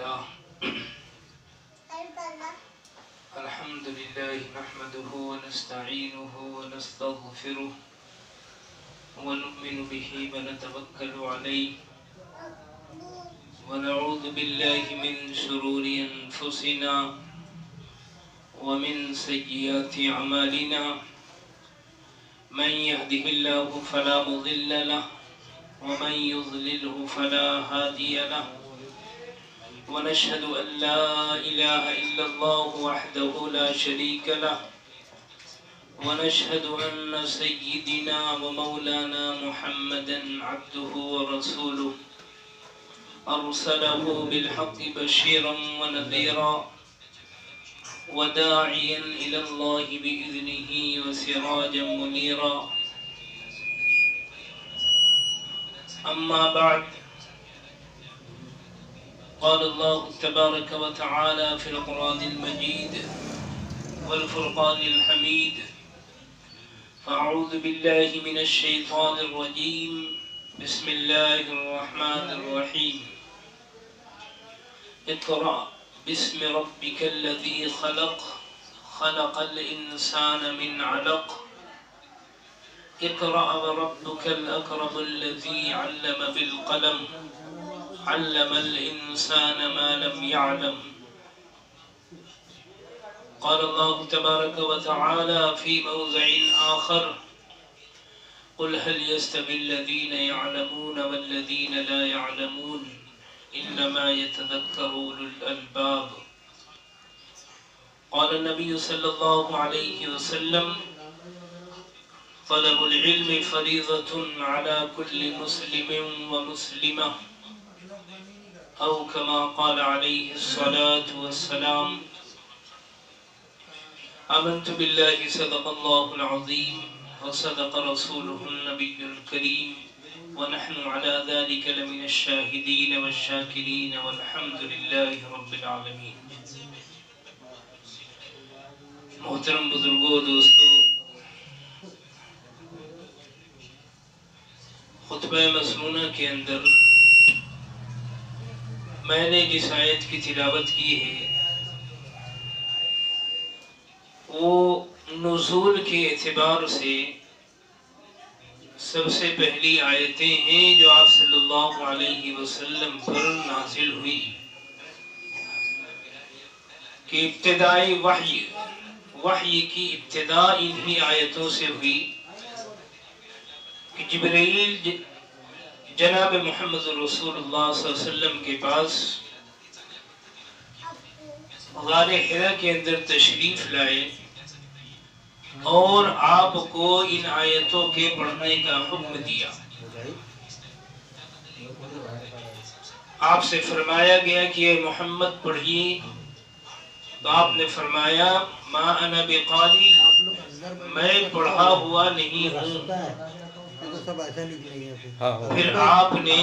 لله الحمد لله نحمده ونستعينه ونستغفره ونؤمن به ونتوكل عليه ونعوذ بالله من شرور أنفسنا ومن سيئات أعمالنا من يهده الله فلا مضل له ومن يضلله فلا هادي له ونشهد أن لا إله إلا الله وحده لا شريك له ونشهد أن سيدنا ومولانا محمدا عبده ورسوله أرسله بالحق بشيرا ونذيرا وداعيا إلى الله بإذنه وسراجا منيرا أما بعد قال الله تبارك وتعالى في القرآن المجيد والفرقان الحميد فأعوذ بالله من الشيطان الرجيم بسم الله الرحمن الرحيم اقرأ باسم ربك الذي خلق خلق الإنسان من علق اقرأ وربك الأكرم الذي علم بالقلم علم الإنسان ما لم يعلم قال الله تبارك وتعالى في موضع آخر قل هل يستوي الذين يعلمون والذين لا يعلمون إنما يتذكر أولو الألباب قال النبي صلى الله عليه وسلم طلب العلم فريضة على كل مسلم ومسلمة أو كما قال عليه الصلاة والسلام آمنت بالله صدق الله العظيم وصدق رسوله النبي الكريم ونحن على ذلك لمن الشاهدين والشاكرين والحمد لله رب العالمين. محترم بزرگوں دوستو، خطبہ مسنونہ کے اندر میں نے جس آیت کی تلاوت کی ہے وہ نزول کے اعتبار سے سب سے پہلی آیتیں ہیں جو آپ صلی اللہ علیہ وسلم پر نازل ہوئی کہ ابتدائی وحی کی ابتدا انہی آیتوں سے ہوئی کہ جبرائیل جناب محمد رسول اللہ صلی اللہ علیہ وسلم کے پاس غار حرا کے اندر تشریف لائے اور آپ کو ان آیتوں کے پڑھنے کا حکم دیا. آپ سے فرمایا گیا کہ اے محمد پڑھیے، تو آپ نے فرمایا ما انا بقاری، میں پڑھا ہوا نہیں ہوں. پھر آپ نے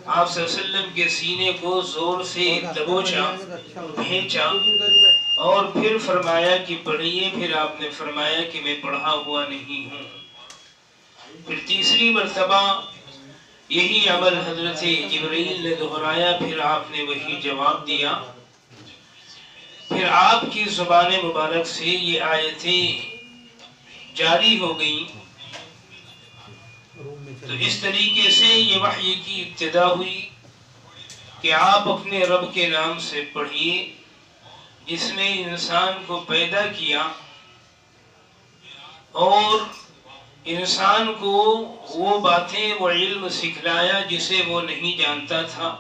آپ صلی اللہ علیہ وسلم کے سینے کو زور سے دبوچا، کھینچا اور پھر فرمایا کہ پڑھیے. پھر آپ نے فرمایا کہ میں پڑھا ہوا نہیں ہوں. پھر تیسری مرتبہ یہی عمل حضرت جبرائیل نے دہرایا، پھر آپ نے وہی جواب دیا. پھر آپ کی زبان مبارک سے یہ آیتیں جاری ہو گئیں. تو اس طریقے سے یہ وحی کی ابتدا ہوئی کہ آپ اپنے رب کے نام سے پڑھیے جس نے انسان کو پیدا کیا اور انسان کو وہ باتیں وہ علم سکھلایا جسے وہ نہیں جانتا تھا.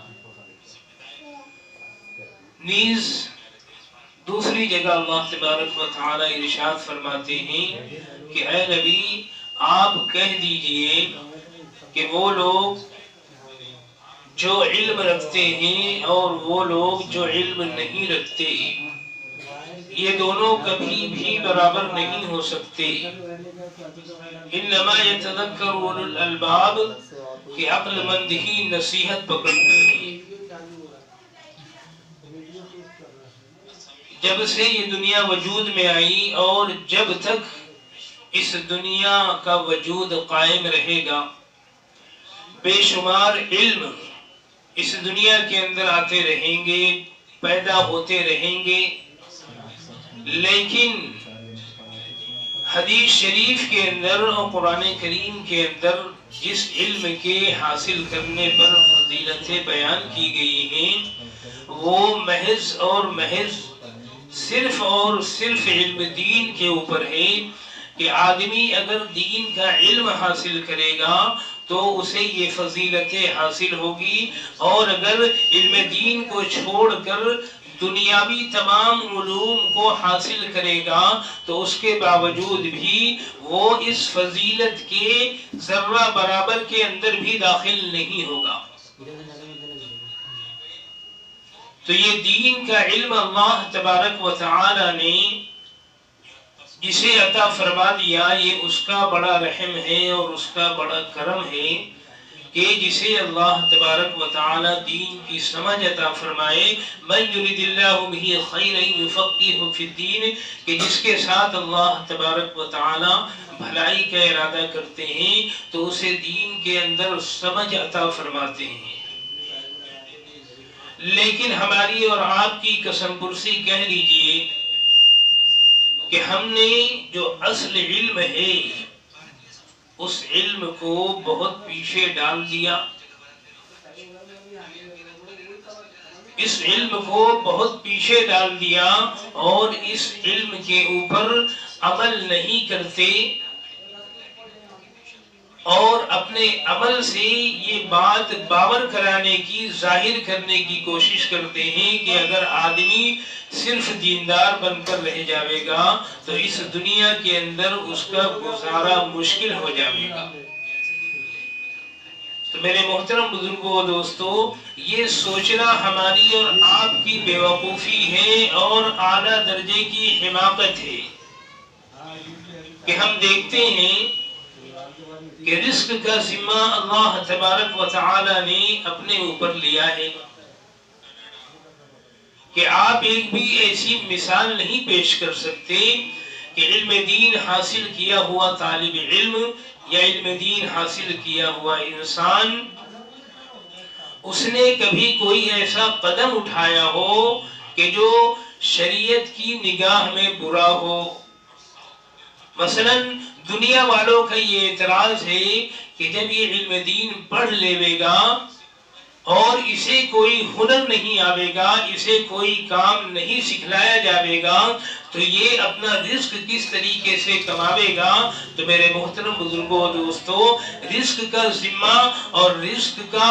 نیز دوسری جگہ اللہ تبارک و تعالی ارشاد فرماتے ہیں کہ اے نبی آپ کہہ دیجئے کہ وہ لوگ جو علم رکھتے ہیں اور وہ لوگ جو علم نہیں رکھتے یہ دونوں کبھی بھی برابر نہیں ہو سکتے. انما یتذکر اولو الالباب کہ عقل مند ہی نصیحت پکڑتے ہیں. جب سے یہ دنیا وجود میں آئی اور جب تک اس دنیا کا وجود قائم رہے گا بے شمار علم اس دنیا کے اندر آتے رہیں گے، پیدا ہوتے رہیں گے، لیکن حدیث شریف کے اندر اور قرآن کریم کے اندر جس علم کے حاصل کرنے پر فضیلتیں بیان کی گئی ہیں وہ محض اور محض صرف اور صرف علم دین کے اوپر ہے کہ آدمی اگر دین کا علم حاصل کرے گا تو اسے یہ فضیلتیں حاصل ہوگی، اور اگر علم دین کو چھوڑ کر دنیاوی تمام علوم کو حاصل کرے گا تو اس کے باوجود بھی وہ اس فضیلت کے ذرہ برابر کے اندر بھی داخل نہیں ہوگا۔ تو یہ دین کا علم اللہ تبارک و تعالی نے جسے عطا فرما دیا، یہ اس کا بڑا رحم ہے اور اس کا بڑا کرم ہے کہ جسے اللہ تبارک و تعالی دین کی سمجھ عطا فرمائے۔ من یرید اللہ بہ خیرا یفقہہ فی الدین، کہ جس کے ساتھ اللہ تبارک و تعالی بھلائی کا ارادہ کرتے ہیں تو اسے دین کے اندر سمجھ عطا فرماتے ہیں۔ لیکن ہماری اور آپ کی قسم پرسی کہہ لیجئے کہ ہم نے جو اصل علم ہے اس علم کو بہت پیچھے ڈال دیا، اس علم کو بہت پیچھے ڈال دیا اور اس علم کے اوپر عمل نہیں کرتے، اور اپنے عمل سے یہ بات باور کرانے کی، ظاہر کرنے کی کوشش کرتے ہیں کہ اگر آدمی صرف دیندار بن کر رہ جاوے گا تو اس دنیا کے اندر اس کا گزارا مشکل ہو جاوے گا۔ تو میرے محترم بزرگوں و دوستو، یہ سوچنا ہماری اور آپ کی بے وقوفی ہے اور اعلیٰ درجے کی حماقت ہے کہ ہم دیکھتے ہیں کہ رزق کا ذمہ اللہ تبارک و تعالی نے اپنے اوپر لیا ہے، کہ آپ ایک بھی ایسی مثال نہیں پیش کر سکتے کہ علم دین حاصل کیا ہوا طالب علم یا علم دین حاصل کیا ہوا انسان اس نے کبھی کوئی ایسا قدم اٹھایا ہو کہ جو شریعت کی نگاہ میں برا ہو۔ مثلا دنیا والوں کا یہ اعتراض ہے کہ جب یہ علم دین پڑھ لیوے گا اور اسے کوئی ہنر نہیں آوے گا، اسے کوئی کام نہیں سکھلایا جاوے گا تو یہ اپنا رزق کس طریقے سے کماوے گا۔ تو میرے محترم بزرگوں و دوستو، رزق کا ذمہ اور رزق کا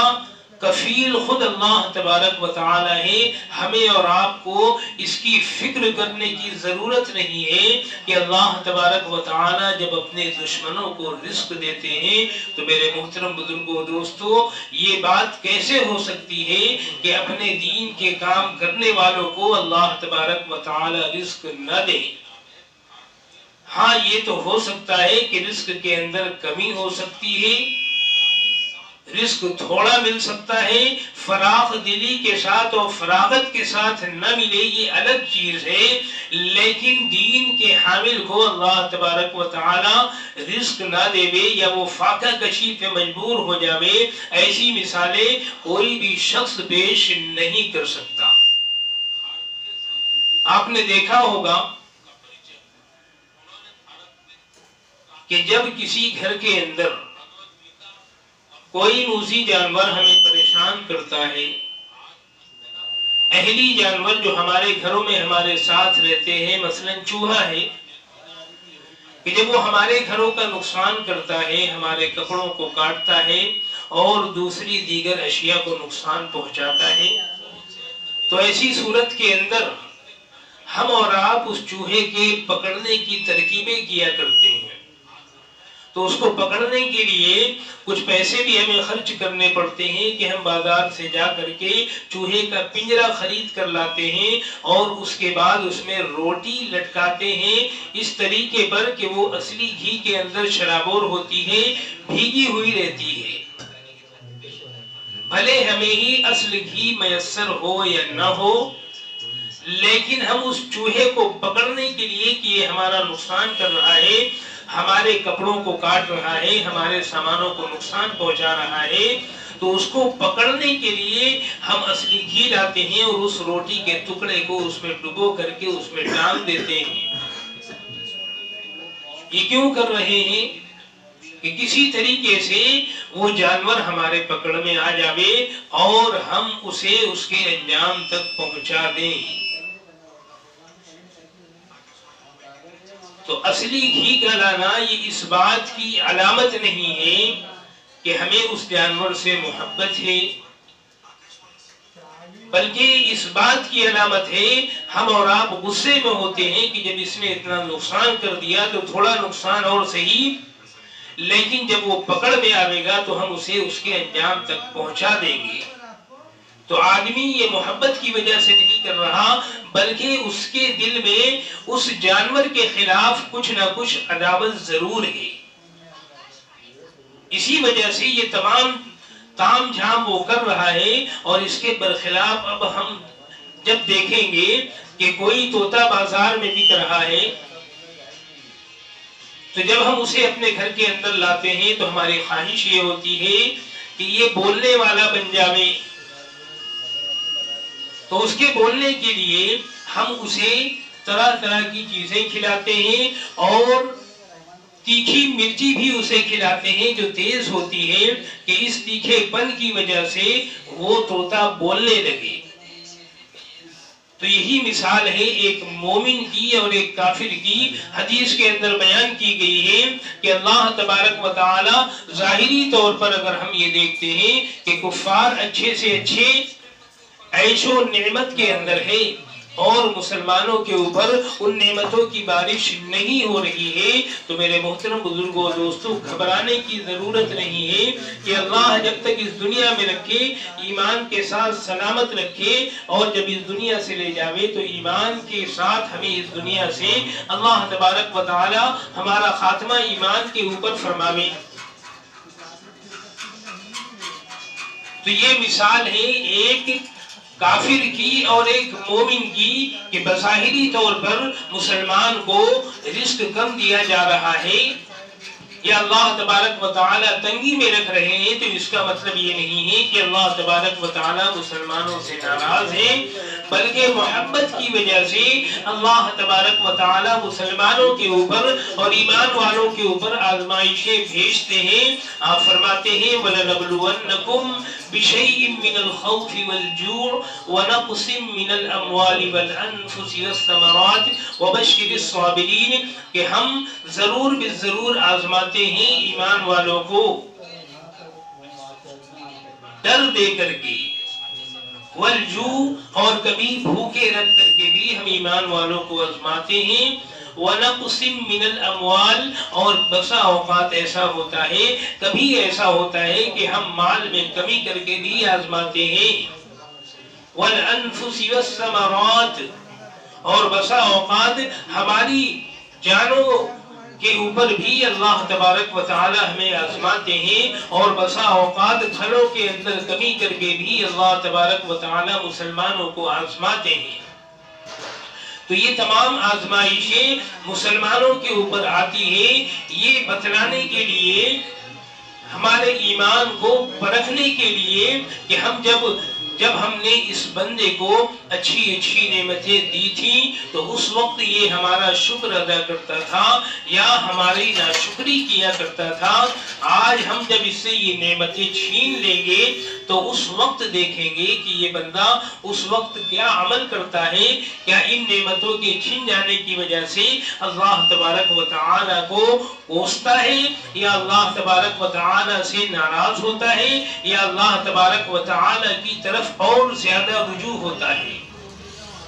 کفیل خود اللہ تبارک و تعالی ہے۔ ہمیں اور آپ کو اس کی فکر کرنے کی ضرورت نہیں ہے کہ اللہ تبارک و تعالی جب اپنے دشمنوں کو رزق دیتے ہیں تو میرے محترم بزرگوں و دوستو، یہ بات کیسے ہو سکتی ہے کہ اپنے دین کے کام کرنے والوں کو اللہ تبارک و تعالی رزق نہ دے۔ ہاں یہ تو ہو سکتا ہے کہ رزق کے اندر کمی ہو سکتی ہے، رزق تھوڑا مل سکتا ہے، فراخ دلی کے ساتھ اور فراغت کے ساتھ نہ ملے، یہ الگ چیز ہے، لیکن دین کے حامل کو اللہ تبارک و تعالی رزق نہ دے یا وہ فاقہ کشی پہ مجبور ہو جاوے، ایسی مثالیں کوئی بھی شخص پیش نہیں کر سکتا۔ آپ نے دیکھا ہوگا کہ جب کسی گھر کے اندر کوئی موذی جانور ہمیں پریشان کرتا ہے، اہلی جانور جو ہمارے گھروں میں ہمارے ساتھ رہتے ہیں، مثلا چوہا ہے، کہ جب وہ ہمارے گھروں کا نقصان کرتا ہے، ہمارے کپڑوں کو کاٹتا ہے اور دوسری دیگر اشیاء کو نقصان پہنچاتا ہے، تو ایسی صورت کے اندر ہم اور آپ اس چوہے کے پکڑنے کی ترکیبیں کیا کرتے ہیں۔ تو اس کو پکڑنے کے لیے کچھ پیسے بھی ہمیں خرچ کرنے پڑتے ہیں کہ ہم بازار سے جا کر کے چوہے کا پنجرا خرید کر لاتے ہیں اور اس کے بعد اس میں روٹی لٹکاتے ہیں اس طریقے پر کہ وہ اصلی گھی کے اندر شرابور ہوتی ہے، بھیگی ہوئی رہتی ہے، بھلے ہمیں ہی اصل گھی میسر ہو یا نہ ہو، لیکن ہم اس چوہے کو پکڑنے کے لیے کہ یہ ہمارا نقصان کر رہا ہے، ہمارے کپڑوں کو کاٹ رہا ہے، ہمارے سامانوں کو نقصان پہنچا رہا ہے، تو اس کو پکڑنے کے لیے ہم اصلی گھی لاتے ہیں اور اس روٹی کے ٹکڑے کو اس میں ڈبو کر کے اس میں ڈال دیتے ہیں۔ یہ کیوں کر رہے ہیں کہ کسی طریقے سے وہ جانور ہمارے پکڑ میں آ جاوے اور ہم اسے اس کے انجام تک پہنچا دیں۔ تو اصلی گھی کا لانا یہ اس بات کی علامت نہیں ہے کہ ہمیں اس جانور سے محبت ہے، بلکہ اس بات کی علامت ہے ہم اور آپ غصے میں ہوتے ہیں کہ جب اس نے اتنا نقصان کر دیا تو تھوڑا نقصان اور صحیح، لیکن جب وہ پکڑ میں آئے گا تو ہم اسے اس کے انجام تک پہنچا دیں گے۔ تو آدمی یہ محبت کی وجہ سے نہیں کر رہا، بلکہ اس کے دل میں اس جانور کے خلاف کچھ نہ کچھ عداوت ضرور ہے۔ اسی وجہ سے یہ تمام تام جھام وہ کر رہا ہے، اور اس کے برخلاف اب ہم جب دیکھیں گے کہ کوئی طوطا بازار میں بک رہا ہے تو جب ہم اسے اپنے گھر کے اندر لاتے ہیں تو ہماری خواہش یہ ہوتی ہے کہ یہ بولنے والا بن جاوے، تو اس کے بولنے کے لیے ہم اسے طرح طرح کی چیزیں کھلاتے ہیں اور تیکھی مرچی بھی اسے کھلاتے ہیں جو تیز ہوتی ہے کہ اس تیکھے پن کی وجہ سے وہ طوطا بولنے لگے۔ تو یہی مثال ہے ایک مومن کی اور ایک کافر کی۔ حدیث کے اندر بیان کی گئی ہے کہ اللہ تبارک و تعالی ظاہری طور پر اگر ہم یہ دیکھتے ہیں کہ کفار اچھے سے اچھے عیش و نعمت کے اندر ہے اور مسلمانوں کے اوپر ان نعمتوں کی بارش نہیں ہو رہی ہے، تو میرے محترم بزرگوں اور دوستوں گھبرانے کی ضرورت نہیں ہے کہ اللہ جب تک اس دنیا میں رکھے ایمان کے ساتھ سلامت رکھے، اور جب اس دنیا سے لے جاوے تو ایمان کے ساتھ ہمیں اس دنیا سے اللہ تبارک و تعالی ہمارا خاتمہ ایمان کے اوپر فرماوے۔ تو یہ مثال ہے ایک کافر کی اور ایک مومن کی کہ بظاہری طور پر مسلمان کو رزق کم دیا جا رہا ہے یا اللہ تبارک و تعالی تنگی میں رکھ رہے ہیں، تو اس کا مطلب یہ نہیں ہے کہ اللہ تبارک و تعالی مسلمانوں سے ناراض ہے، بلکہ محبت کی وجہ سے اللہ تبارک و تعالی مسلمانوں کے اوپر اور ایمان والوں کے اوپر آزمائشیں بھیجتے ہیں۔ آپ فرماتے ہیں وَلَنَبْلُوَنَّكُمْ بِشَيْءٍ مِّنَ الْخَوْفِ وَالْجُوعِ وَنَقْصٍ مِّنَ الْأَمْوَالِ وَالْأَنفُسِ وَالثَّمَرَاتِ وَبَشِّرِ الصَّابِرِينَ کہ ہم ضرور بالضرور آزماتے ہیں ایمان والوں کو ڈر دے کر کے، والجوع اور کبھی بھوکے رکھ کر کے بھی ہم ایمان والوں کو آزماتے ہیں، وَنَقْصٍ مِّنَ الْأَمْوَالِ اور بسا اوقات ایسا ہوتا ہے، کبھی ایسا ہوتا ہے کہ ہم مال میں کمی کر کے بھی آزماتے ہیں، وَالْأَنفُسِ وَالثَّمَرَاتِ اور بسا اوقات ہماری جانوں کے اوپر بھی اللہ تبارک و تعالی ہمیں آزماتے ہیں، اور بسا اوقات پھلوں کے اندر کمی کر کے بھی اللہ تبارک و تعالی مسلمانوں کو آزماتے ہیں۔ تو یہ تمام آزمائشیں مسلمانوں کے اوپر آتی ہیں، یہ بتلانے کے لیے، ہمارے ایمان کو پرکھنے کے لیے کہ ہم جب ہم نے اس بندے کو اچھی اچھی نعمتیں دی تھیں تو اس وقت یہ ہمارا شکر ادا کرتا تھا یا ہماری ناشکری کیا کرتا تھا۔ آج ہم جب اس سے یہ نعمتیں چھین لیں گے تو اس وقت دیکھیں گے کہ یہ بندہ اس وقت کیا عمل کرتا ہے، کیا ان نعمتوں کے چھن جانے کی وجہ سے اللہ تبارک و تعالی کو کوستا ہے یا اللہ تبارک و تعالی سے ناراض ہوتا ہے یا اللہ تبارک و تعالی کی طرف اور زیادہ رجوع ہوتا ہے۔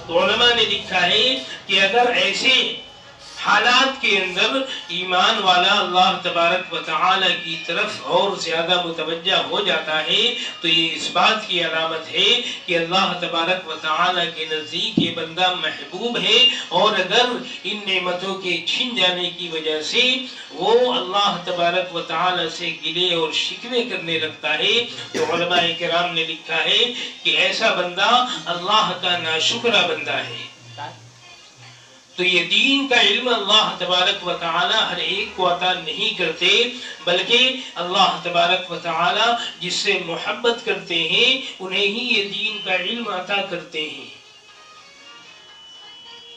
تو علماء نے لکھا ہے کہ اگر ایسے حالات کے اندر ایمان والا اللہ تبارک و تعالی کی طرف اور زیادہ متوجہ ہو جاتا ہے تو یہ اس بات کی علامت ہے کہ اللہ تبارک و تعالی کے نزدیک یہ بندہ محبوب ہے، اور اگر ان نعمتوں کے چھن جانے کی وجہ سے وہ اللہ تبارک و تعالی سے گلے اور شکوے کرنے لگتا ہے تو علماء کرام نے لکھا ہے کہ ایسا بندہ اللہ کا ناشکرہ بندہ ہے۔ تو یہ دین کا علم اللہ تبارک و تعالی ہر ایک کو عطا نہیں کرتے، بلکہ اللہ تبارک و تعالی جس سے محبت کرتے ہیں انہیں ہی یہ دین کا علم عطا کرتے ہیں۔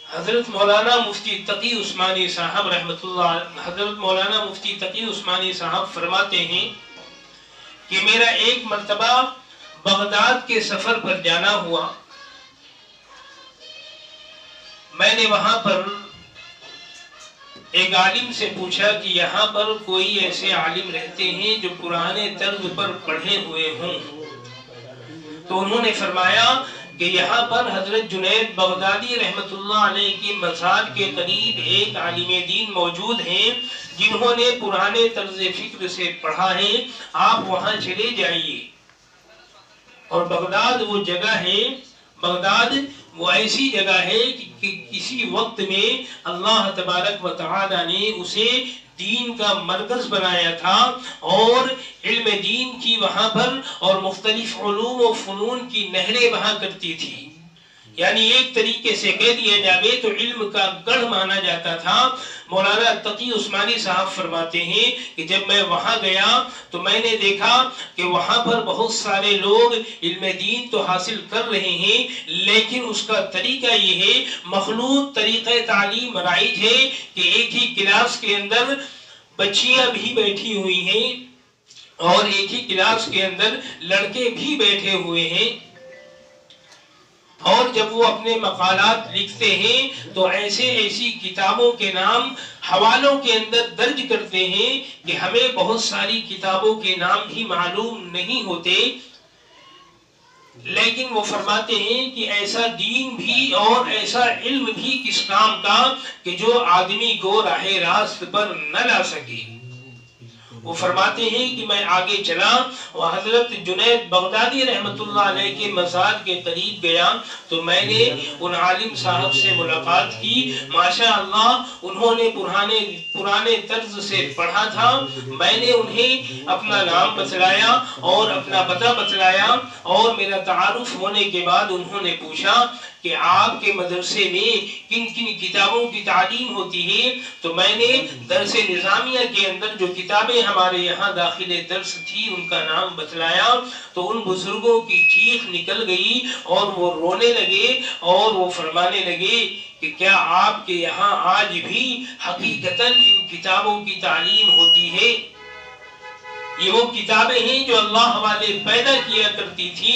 حضرت مولانا مفتی تقی عثمانی صاحب رحمۃ اللہ، حضرت مولانا مفتی تقی عثمانی صاحب فرماتے ہیں کہ میرا ایک مرتبہ بغداد کے سفر پر جانا ہوا، میں نے وہاں پر ایک عالم سے پوچھا کہ یہاں پر کوئی ایسے عالم رہتے ہیں جو پرانے طرز پر پڑھے ہوئے ہوں؟ تو انہوں نے فرمایا کہ یہاں پر حضرت جنید بغدادی رحمت اللہ علیہ کی مزار کے قریب ایک عالم دین موجود ہیں جنہوں نے پرانے طرز فکر سے پڑھا ہے، آپ وہاں چلے جائیے۔ اور بغداد وہ جگہ ہے، بغداد وہ ایسی جگہ ہے کہ کسی وقت میں اللہ تبارک و تعالی نے اسے دین کا مرکز بنایا تھا، اور علم دین کی وہاں پر اور مختلف علوم و فنون کی نہریں وہاں کرتی تھی۔ یعنی ایک طریقے سے کہہ دیا جائے تو علم کا گڑھ مانا جاتا تھا۔ مولانا تقی عثمانی صاحب فرماتے ہیں کہ جب میں وہاں گیا تو میں نے دیکھا کہ وہاں پر بہت سارے لوگ علم دین تو حاصل کر رہے ہیں، لیکن اس کا طریقہ یہ ہے، مخلوط طریقہ تعلیم رائج ہے کہ ایک ہی کلاس کے اندر بچیاں بھی بیٹھی ہوئی ہیں اور ایک ہی کلاس کے اندر لڑکے بھی بیٹھے ہوئے ہیں، اور جب وہ اپنے مقالات لکھتے ہیں تو ایسی کتابوں کے نام حوالوں کے اندر درج کرتے ہیں کہ ہمیں بہت ساری کتابوں کے نام بھی معلوم نہیں ہوتے، لیکن وہ فرماتے ہیں کہ ایسا دین بھی اور ایسا علم بھی کس کام کا کہ جو آدمی کو راہ راست پر نہ لا سکے۔ وہ فرماتے ہیں کہ میں آگے چلا اور حضرت جنید بغدادی رحمت اللہ علیہ کے مزار کے قریب گیا تو میں نے ان عالم صاحب سے ملاقات کی۔ ماشاءاللہ انہوں نے پرانے طرز سے پڑھا تھا۔ میں نے انہیں اپنا نام بتلایا اور اپنا پتہ بتلایا، اور میرا تعارف ہونے کے بعد انہوں نے پوچھا کہ آپ کے مدرسے میں کن کن کتابوں کی تعلیم ہوتی ہے؟ تو میں نے درس نظامیہ کے اندر جو کتابیں ہمارے یہاں داخل درس تھی ان کا نام بتلایا، تو ان بزرگوں کی چیخ نکل گئی اور وہ رونے لگے اور وہ فرمانے لگے کہ کیا آپ کے یہاں آج بھی حقیقتاً ان کتابوں کی تعلیم ہوتی ہے؟ یہ وہ کتابیں ہیں جو اللہ والے پیدا کیا کرتی تھی۔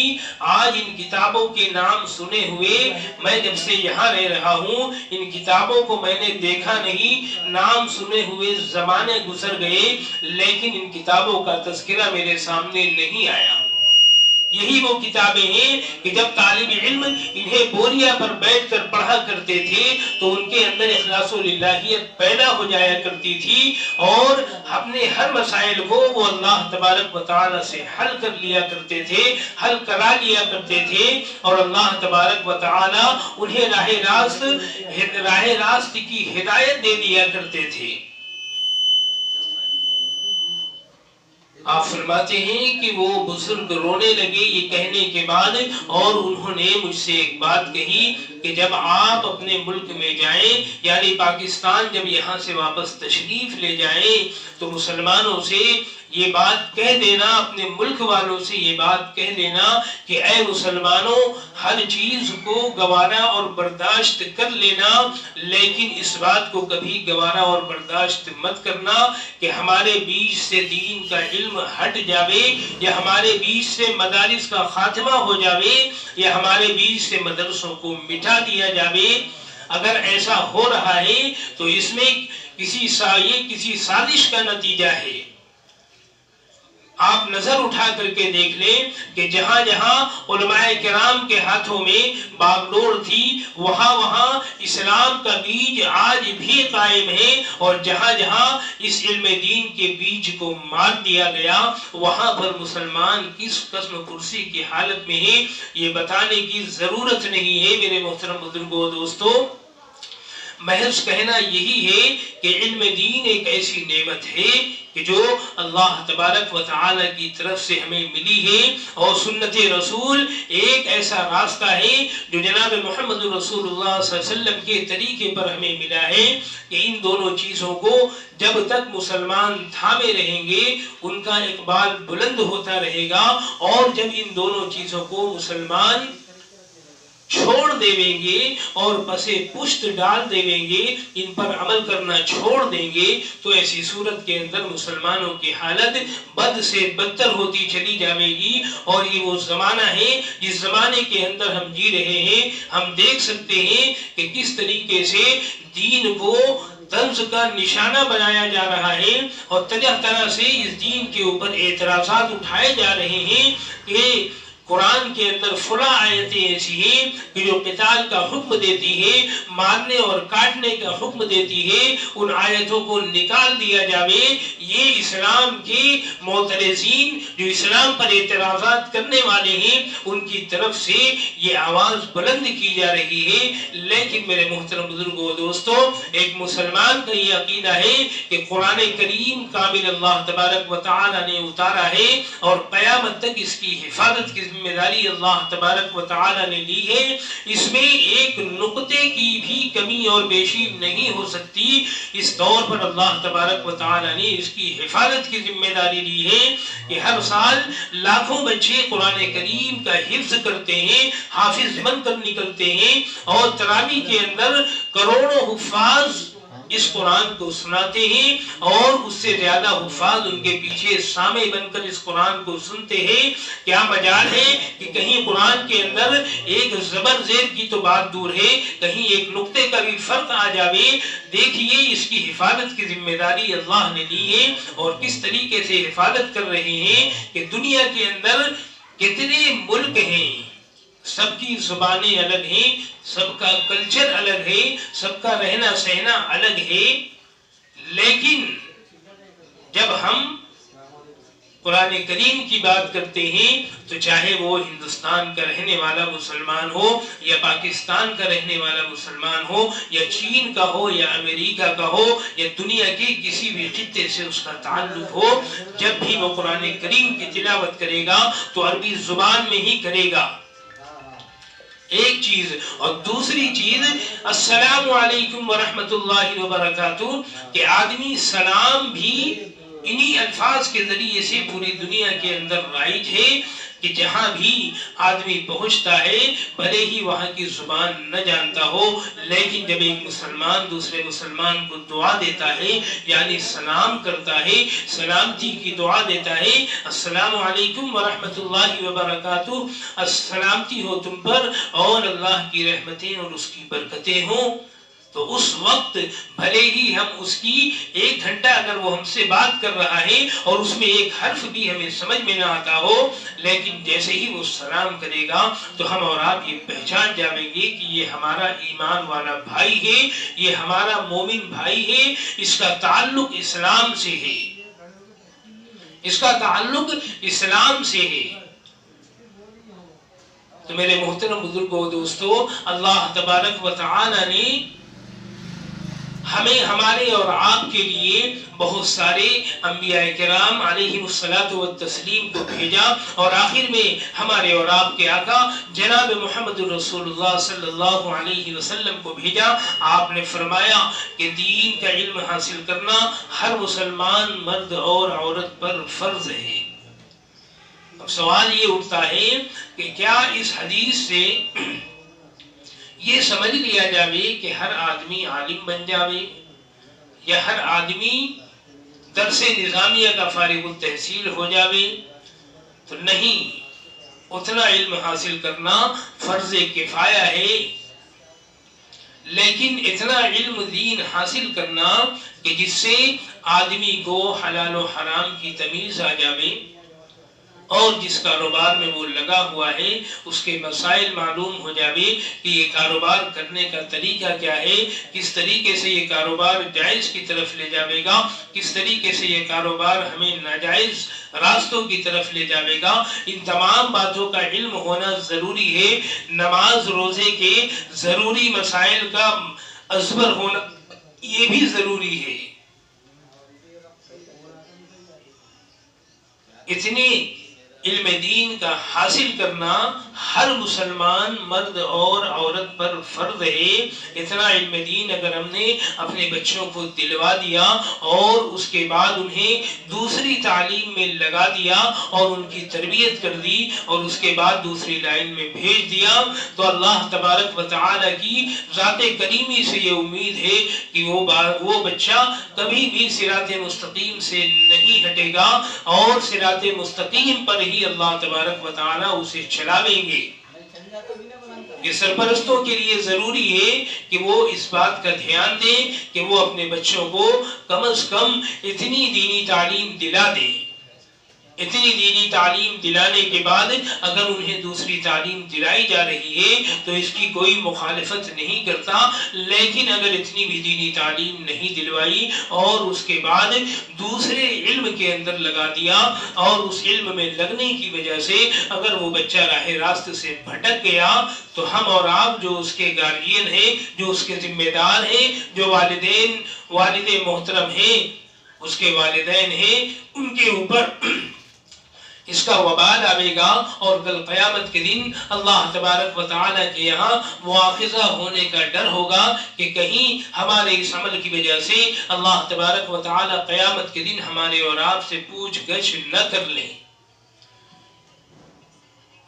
آج ان کتابوں کے نام سنے ہوئے میں جب سے یہاں رہ رہا ہوں ان کتابوں کو میں نے دیکھا نہیں، نام سنے ہوئے زمانے گزر گئے، لیکن ان کتابوں کا تذکرہ میرے سامنے نہیں آیا۔ یہی وہ کتابیں ہیں کہ جب طالب علم انہیں بوریا پر بیٹھ کر پڑھا کرتے تھے تو ان کے اندر اخلاص و للہیت پیدا ہو جایا کرتی تھی، اور اپنے ہر مسائل کو وہ اللہ تبارک و تعالی سے حل کر لیا کرتے تھے، حل کرا لیا کرتے تھے، اور اللہ تبارک و تعالی انہیں راہ راست کی ہدایت دے دیا کرتے تھے۔ آپ فرماتے ہیں کہ وہ بزرگ رونے لگے یہ کہنے کے بعد، اور انہوں نے مجھ سے ایک بات کہی کہ جب آپ اپنے ملک میں جائیں، یعنی پاکستان جب یہاں سے واپس تشریف لے جائیں تو مسلمانوں سے یہ بات کہہ دینا، اپنے ملک والوں سے یہ بات کہہ دینا کہ اے مسلمانوں، ہر چیز کو گوارا اور برداشت کر لینا، لیکن اس بات کو کبھی گوارا اور برداشت مت کرنا کہ ہمارے بیچ سے دین کا علم ہٹ جاوے، یا ہمارے بیچ سے مدارس کا خاتمہ ہو جاوے، یا ہمارے بیچ سے مدرسوں کو مٹا دیا جاوے۔ اگر ایسا ہو رہا ہے تو اس میں کسی سازش کا نتیجہ ہے۔ آپ نظر اٹھا کر کے دیکھ لیں کہ جہاں جہاں علماء کرام کے ہاتھوں میں باغڈور تھی وہاں اسلام کا بیج آج بھی قائم ہے، اور جہاں جہاں اس علم دین کے بیج کو مار دیا گیا وہاں پر مسلمان کس قسم کرسی کی حالت میں ہے یہ بتانے کی ضرورت نہیں ہے۔ میرے محترم بزرگوں دوستو، محض کہنا یہی ہے کہ علم دین ایک ایسی نعمت ہے کہ جو اللہ تبارک و تعالی کی طرف سے ہمیں ملی ہے، اور سنت رسول ایک ایسا راستہ ہے جو جناب محمد رسول اللہ صلی اللہ علیہ وسلم کے طریقے پر ہمیں ملا ہے، کہ ان دونوں چیزوں کو جب تک مسلمان تھامے رہیں گے ان کا اقبال بلند ہوتا رہے گا، اور جب ان دونوں چیزوں کو مسلمان چھوڑ دیویں گے اور پسے پشت ڈال دیویں گے، ان پر عمل کرنا چھوڑ دیں گے، تو ایسی صورت کے اندر مسلمانوں کی حالت بد سے بدتر ہوتی چلی جائے گی۔ اور یہ وہ زمانہ ہے جس زمانے کے اندر ہم جی رہے ہیں، ہم دیکھ سکتے ہیں کہ کس طریقے سے دین کو طنز کا نشانہ بنایا جا رہا ہے، اور طرح طرح سے اس دین کے اوپر اعتراضات اٹھائے جا رہے ہیں کہ قرآن کے اندر فلاں آیتیں ایسی ہیں کہ جو قتال کا حکم دیتی ہے، مارنے اور کاٹنے کا حکم دیتی ہے، ان آیتوں کو نکال دیا جاوے۔ یہ اسلام کے معترضین جو اسلام پر اعتراضات کرنے والے ہیں ان کی طرف سے یہ آواز بلند کی جا رہی ہے۔ لیکن میرے محترم بزرگوں دوستوں، ایک مسلمان کا یہ عقیدہ ہے کہ قرآن کریم کامل اللہ تبارک و تعالی نے اتارا ہے، اور قیامت تک اس کی حفاظت کی ذمہ داری اللہ تبارک و تعالی نے لی ہے۔ اس میں ایک نقطے کی بھی کمی اور بیشی نہیں ہو سکتی۔ اس طور پر اللہ تبارک و تعالی نے اس کی حفاظت کی ذمہ داری لی ہے کہ ہر سال لاکھوں بچے قرآن کریم کا حفظ کرتے ہیں، حافظ بن کر نکلتے ہیں، اور تراویح کے اندر کروڑوں حفاظ اس قرآن کو سناتے ہیں، اور اس سے زیادہ حفاظ ان کے پیچھے سامع بن کر اس قرآن کو سنتے ہیں۔ کیا مجال ہے کہ کہیں قرآن کے اندر ایک زبر زیر کی تو بات دور ہے، کہیں ایک نقطے کا بھی فرق آ جاوے؟ دیکھیے اس کی حفاظت کی ذمہ داری اللہ نے لی ہے، اور کس طریقے سے حفاظت کر رہے ہیں کہ دنیا کے اندر کتنے ملک ہیں، سب کی زبانیں الگ ہیں، سب کا کلچر الگ ہے، سب کا رہنا سہنا الگ ہے، لیکن جب ہم قرآن کریم کی بات کرتے ہیں تو چاہے وہ ہندوستان کا رہنے والا مسلمان ہو، یا پاکستان کا رہنے والا مسلمان ہو، یا چین کا ہو، یا امریکہ کا ہو، یا دنیا کے کسی بھی خطے سے اس کا تعلق ہو، جب بھی وہ قرآن کریم کی تلاوت کرے گا تو عربی زبان میں ہی کرے گا، ایک چیز۔ اور دوسری چیز، السلام علیکم ورحمت اللہ وبرکاتہ، کہ آدمی سلام بھی انہی الفاظ کے ذریعے سے پوری دنیا کے اندر رائج ہے، کہ جہاں بھی آدمی پہنچتا ہے بھلے ہی وہاں کی زبان نہ جانتا ہو، لیکن جب ایک مسلمان دوسرے مسلمان کو دعا دیتا ہے، یعنی سلام کرتا ہے، سلامتی کی دعا دیتا ہے، السلام علیکم ورحمت اللہ وبرکاتہ، السلامتی ہو تم پر اور اللہ کی رحمتیں اور اس کی برکتیں ہوں، تو اس وقت بھلے ہی ہم اس کی ایک گھنٹہ اگر وہ ہم سے بات کر رہا ہے اور اس میں ایک حرف بھی ہمیں سمجھ میں نہ آتا ہو، لیکن جیسے ہی وہ سلام کرے گا تو ہم اور آپ یہ پہچان جائیں گے کہ یہ ہمارا ایمان والا بھائی ہے، یہ ہمارا مومن بھائی ہے، اس کا تعلق اسلام سے ہے، اس کا تعلق اسلام سے ہے۔ تو میرے محترم بزرگوں دوستو، اللہ تبارک و تعالی نے ہمیں ہمارے اور آپ کے لیے بہت سارے انبیاء کرام علیہم الصلاۃ والتسلیم کو بھیجا، اور آخر میں ہمارے اور آپ کے آقا جناب محمد رسول اللہ صلی اللہ علیہ وسلم کو بھیجا۔ آپ نے فرمایا کہ دین کا علم حاصل کرنا ہر مسلمان مرد اور عورت پر فرض ہے۔ اب سوال یہ اٹھتا ہے کہ کیا اس حدیث سے یہ سمجھ لیا جاوے کہ ہر آدمی عالم بن جاوے، یا ہر آدمی درس نظامیہ کا فارغ التحصیل ہو جاوے؟ تو نہیں، اتنا علم حاصل کرنا فرض کفایہ ہے، لیکن اتنا علم دین حاصل کرنا کہ جس سے آدمی کو حلال و حرام کی تمیز آ جاوے، اور جس کاروبار میں وہ لگا ہوا ہے اس کے مسائل معلوم ہو جاوے کہ یہ کاروبار کرنے کا طریقہ کیا ہے، کس طریقے سے یہ کاروبار جائز کی طرف لے جاوے گا، کس طریقے سے یہ کاروبار ہمیں ناجائز راستوں کی طرف لے جاوے گا، ان تمام باتوں کا علم ہونا ضروری ہے۔ نماز روزے کے ضروری مسائل کا ازبر ہونا یہ بھی ضروری ہے۔ اتنے علم دین کا حاصل کرنا ہر مسلمان مرد اور عورت پر فرض ہے۔ اتنا علم دین اگر ہم نے اپنے بچوں کو دلوا دیا اور اس کے بعد انہیں دوسری تعلیم میں لگا دیا اور ان کی تربیت کر دی اور اس کے بعد دوسری لائن میں بھیج دیا، تو اللہ تبارک و تعالی کی ذات کریمی سے یہ امید ہے کہ وہ بچہ کبھی بھی صراط مستقیم سے نہیں ہٹے گا اور صراط مستقیم پر ہی اللہ تبارک و تعالی اسے چلاویں گے۔ یہ سرپرستوں کے لیے ضروری ہے کہ وہ اس بات کا دھیان دیں کہ وہ اپنے بچوں کو کم از کم اتنی دینی تعلیم دلا دیں۔ اتنی دینی تعلیم دلانے کے بعد اگر انہیں دوسری تعلیم دلائی جا رہی ہے تو اس کی کوئی مخالفت نہیں کرتا، لیکن اگر اتنی بھی دینی تعلیم نہیں دلوائی اور اس کے بعد دوسرے علم کے اندر لگا دیا اور اس علم میں لگنے کی وجہ سے اگر وہ بچہ راہ راست سے بھٹک گیا تو ہم اور آپ جو اس کے گارڈین ہیں، جو اس کے ذمہ دار ہیں، جو والد محترم ہیں، اس کے والدین ہیں، ان کے اوپر اس کا وبال آئے گا اور کل قیامت کے دن اللہ تبارک و تعالیٰ کے یہاں مواخذہ ہونے کا ڈر ہوگا کہ کہیں ہمارے اس عمل کی وجہ سے اللہ تبارک و تعالیٰ قیامت کے دن ہمارے اور آپ سے پوچھ گچھ نہ کر لیں۔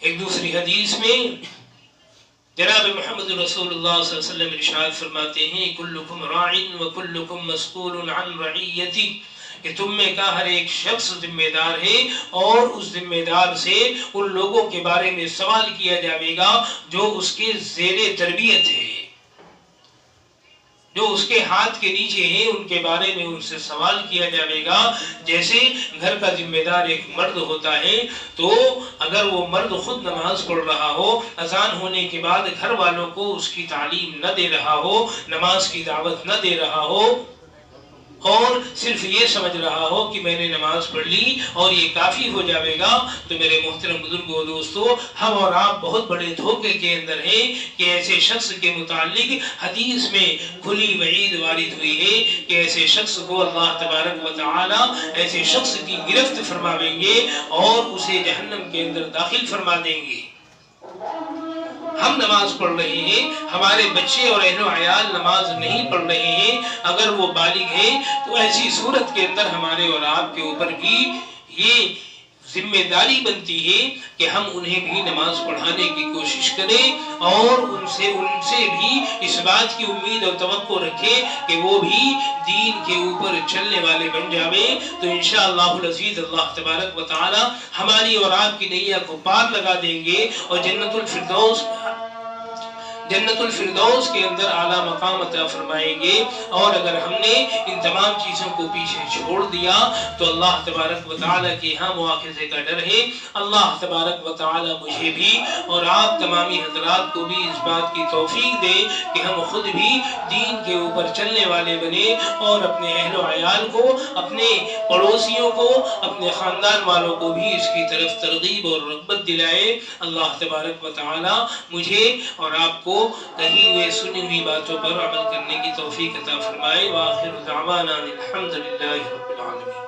ایک دوسری حدیث میں جناب محمد رسول اللہ صلی اللہ علیہ وسلم ارشاد فرماتے ہیں کلکم راع وکلکم مسئول عن رعیتی، کہ تم میں کا ہر ایک شخص ذمہ دار ہے اور اس ذمہ دار سے ان لوگوں کے بارے میں سوال کیا جائے گا جو اس کے زیر تربیت ہے، جو اس کے ہاتھ کے نیچے ہیں، ان کے بارے میں ان سے سوال کیا جائے گا۔ جیسے گھر کا ذمہ دار ایک مرد ہوتا ہے تو اگر وہ مرد خود نماز پڑھ رہا ہو، اذان ہونے کے بعد گھر والوں کو اس کی تعلیم نہ دے رہا ہو، نماز کی دعوت نہ دے رہا ہو اور صرف یہ سمجھ رہا ہو کہ میں نے نماز پڑھ لی اور یہ کافی ہو جاوے گا، تو میرے محترم بزرگوں دوستو، ہم اور آپ بہت بڑے دھوکے کے اندر ہیں کہ ایسے شخص کے متعلق حدیث میں کھلی وعید وارد ہوئی ہے کہ ایسے شخص کو اللہ تبارک و تعالی ایسے شخص کی گرفت فرماویں گے اور اسے جہنم کے اندر داخل فرما دیں گے۔ ہم نماز پڑھ رہے ہیں، ہمارے بچے اور اہل و عیال نماز نہیں پڑھ رہے ہیں، اگر وہ بالغ ہیں تو ایسی صورت کے اندر ہمارے اور آپ کے اوپر بھی یہ ذمہ داری بنتی ہے کہ ہم انہیں بھی نماز پڑھانے کی کوشش کریں اور ان سے بھی اس بات کی امید اور توقع رکھیں کہ وہ بھی دین کے اوپر چلنے والے بن جاویں، تو انشاءاللہ العزیز اللہ تبارک و تعالی ہماری اور آپ کی نیا کو پار لگا دیں گے اور جنت الفردوس کے اندر اعلیٰ مقام عطا فرمائیں گے۔ اور اگر ہم نے ان تمام چیزوں کو پیچھے چھوڑ دیا تو اللہ تبارک و تعالیٰ کے ہاں مواخذے کا ڈر ہے۔ اللہ تبارک و تعالیٰ مجھے بھی اور آپ تمامی حضرات کو بھی اس بات کی توفیق دے کہ ہم خود بھی دین کے اوپر چلنے والے بنے اور اپنے اہل و عیال کو، اپنے پڑوسیوں کو، اپنے خاندان والوں کو بھی اس کی طرف ترغیب اور رغبت دلائے۔ اللہ تبارک و تعالیٰ مجھے اور آپ کو کہی ہوئے سنی ہوئی باتوں پر عمل کرنے کی توفیق عطا فرمائے۔ وآخر دعوانا الحمدللہ رب العالمین۔